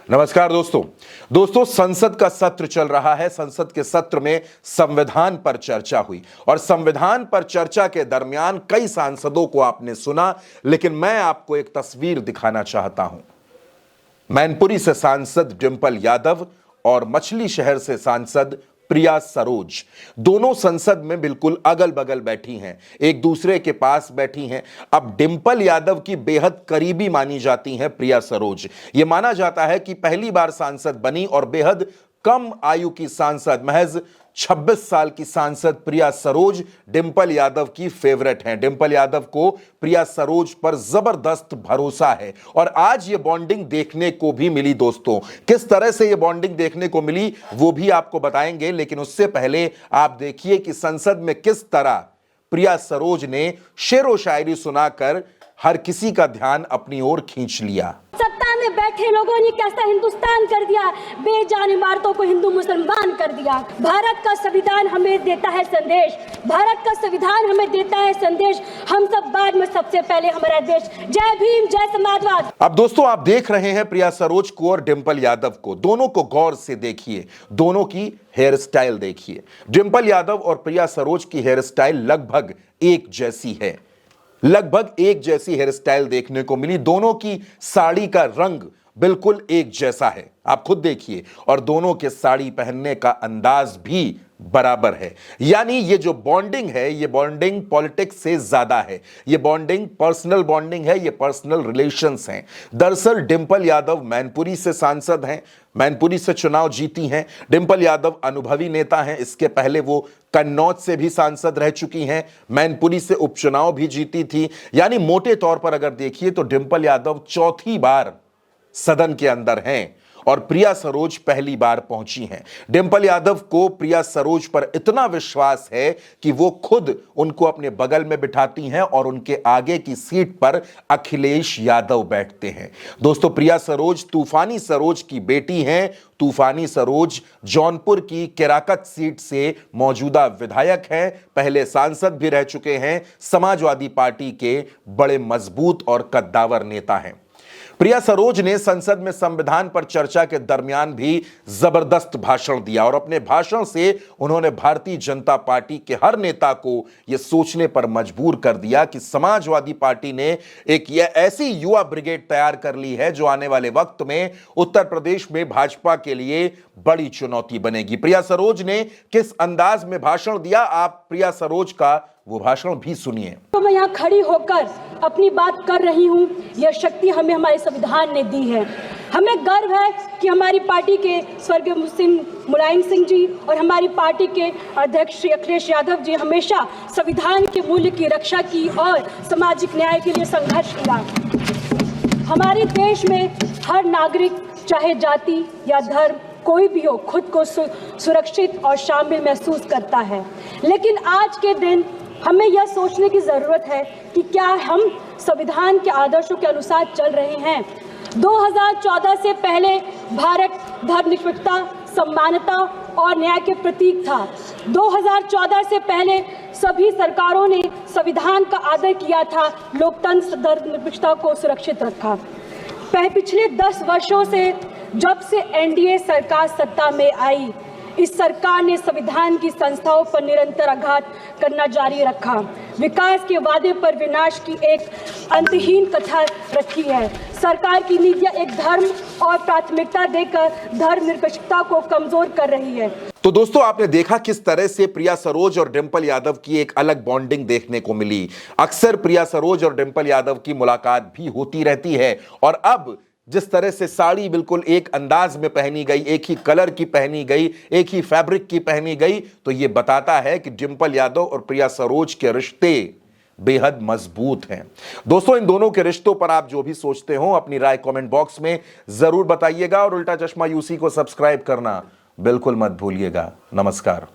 नमस्कार दोस्तों संसद का सत्र चल रहा है। संसद के सत्र में संविधान पर चर्चा हुई और संविधान पर चर्चा के दरमियान कई सांसदों को आपने सुना, लेकिन मैं आपको एक तस्वीर दिखाना चाहता हूं। मैनपुरी से सांसद डिंपल यादव और मछली शहर से सांसद प्रिया सरोज, दोनों संसद में बिल्कुल अगल बगल बैठी हैं, एक दूसरे के पास बैठी हैं। अब डिंपल यादव की बेहद करीबी मानी जाती हैं प्रिया सरोज। यह माना जाता है कि पहली बार सांसद बनी और बेहद कम आयु की सांसद, महज 26 साल की सांसद प्रिया सरोज डिंपल यादव की फेवरेट हैं। डिंपल यादव को प्रिया सरोज पर जबरदस्त भरोसा है और आज ये बॉन्डिंग देखने को भी मिली। दोस्तों, किस तरह से ये बॉन्डिंग देखने को मिली वो भी आपको बताएंगे, लेकिन उससे पहले आप देखिए कि संसद में किस तरह प्रिया सरोज ने शेरो शायरी सुनाकर हर किसी का ध्यान अपनी ओर खींच लिया। सत्ता में बैठे लोगों ने कैसा हिंदुस्तान कर दिया, बेजान इमारतों को हिंदू मुसलमान कर दिया। भारत का संविधान हमें देता है संदेश, भारत का संविधान हमें देता है संदेश, हम सब बाद में सबसे पहले हमारा देश। जय भीम, जय समाजवाद। अब दोस्तों, आप देख रहे हैं प्रिया सरोज को और डिंपल यादव को, दोनों को गौर से देखिए, दोनों की हेयर स्टाइल देखिए। डिंपल यादव और प्रिया सरोज की हेयर स्टाइल लगभग एक जैसी है, लगभग एक जैसी हेयर स्टाइल देखने को मिली। दोनों की साड़ी का रंग बिल्कुल एक जैसा है, आप खुद देखिए, और दोनों के साड़ी पहनने का अंदाज भी बराबर है। यानी ये जो बॉन्डिंग है, ये बॉन्डिंग पॉलिटिक्स से ज्यादा है, ये बॉन्डिंग पर्सनल बॉन्डिंग है, ये पर्सनल रिलेशंस हैं। दरअसल डिंपल यादव मैनपुरी से सांसद हैं, मैनपुरी से चुनाव जीती हैं। डिंपल यादव अनुभवी नेता हैं, इसके पहले वो कन्नौज से भी सांसद रह चुकी हैं, मैनपुरी से उपचुनाव भी जीती थी। यानी मोटे तौर पर अगर देखिए तो डिंपल यादव चौथी बार सदन के अंदर हैं और प्रिया सरोज पहली बार पहुंची हैं। डिंपल यादव को प्रिया सरोज पर इतना विश्वास है कि वो खुद उनको अपने बगल में बिठाती हैं और उनके आगे की सीट पर अखिलेश यादव बैठते हैं। दोस्तों, प्रिया सरोज तूफानी सरोज की बेटी हैं। तूफानी सरोज जौनपुर की केराकत सीट से मौजूदा विधायक हैं, पहले सांसद भी रह चुके हैं, समाजवादी पार्टी के बड़े मजबूत और कद्दावर नेता हैं। प्रिया सरोज ने संसद में संविधान पर चर्चा के दरमियान भी जबरदस्त भाषण दिया और अपने भाषण से उन्होंने भारतीय जनता पार्टी के हर नेता को यह सोचने पर मजबूर कर दिया कि समाजवादी पार्टी ने एक ऐसी युवा ब्रिगेड तैयार कर ली है जो आने वाले वक्त में उत्तर प्रदेश में भाजपा के लिए बड़ी चुनौती बनेगी। प्रिया सरोज ने किस अंदाज में भाषण दिया, आप प्रिया सरोज का वो भाषण भी सुनिए। तो मैं यहाँ खड़ी होकर अपनी बात कर रही हूँ, यह शक्ति हमें हमारे संविधान ने दी है। हमें गर्व है कि हमारी पार्टी के स्वर्गीय मुलायम सिंह जी और हमारी पार्टी के अध्यक्ष श्री अखिलेश यादव जी हमेशा संविधान के मूल्य की रक्षा की और सामाजिक न्याय के लिए संघर्ष किया। हमारे देश में हर नागरिक, चाहे जाति या धर्म कोई भी हो, खुद को सुरक्षित और शामिल महसूस करता है। लेकिन आज के दिन हमें यह सोचने की ज़रूरत है कि क्या हम संविधान के आदर्शों के अनुसार चल रहे हैं। 2014 से पहले भारत धर्मनिरपेक्षता, समानता और न्याय के प्रतीक था। 2014 से पहले सभी सरकारों ने संविधान का आदर किया था, लोकतंत्र, धर्मनिरपेक्षता को सुरक्षित रखा। पिछले 10 वर्षों से जब से एनडीए सरकार सत्ता में आई, इस सरकार ने संविधान की संस्थाओं पर निरंतर आघात करना जारी रखा। विकास के वादे पर विनाश की एक अंतहीन कथा रखी है। सरकार की नीतियां एक धर्म और प्राथमिकता देकर धर्मनिरपेक्षता को कमजोर कर रही है। तो दोस्तों, आपने देखा किस तरह से प्रिया सरोज और डिंपल यादव की एक अलग बॉन्डिंग देखने को मिली। अक्सर प्रिया सरोज और डिंपल यादव की मुलाकात भी होती रहती है और अब जिस तरह से साड़ी बिल्कुल एक अंदाज में पहनी गई, एक ही कलर की पहनी गई, एक ही फैब्रिक की पहनी गई, तो यह बताता है कि डिंपल यादव और प्रिया सरोज के रिश्ते बेहद मजबूत हैं। दोस्तों, इन दोनों के रिश्तों पर आप जो भी सोचते हो अपनी राय कमेंट बॉक्स में जरूर बताइएगा और उल्टा चश्मा यूसी को सब्सक्राइब करना बिल्कुल मत भूलिएगा। नमस्कार।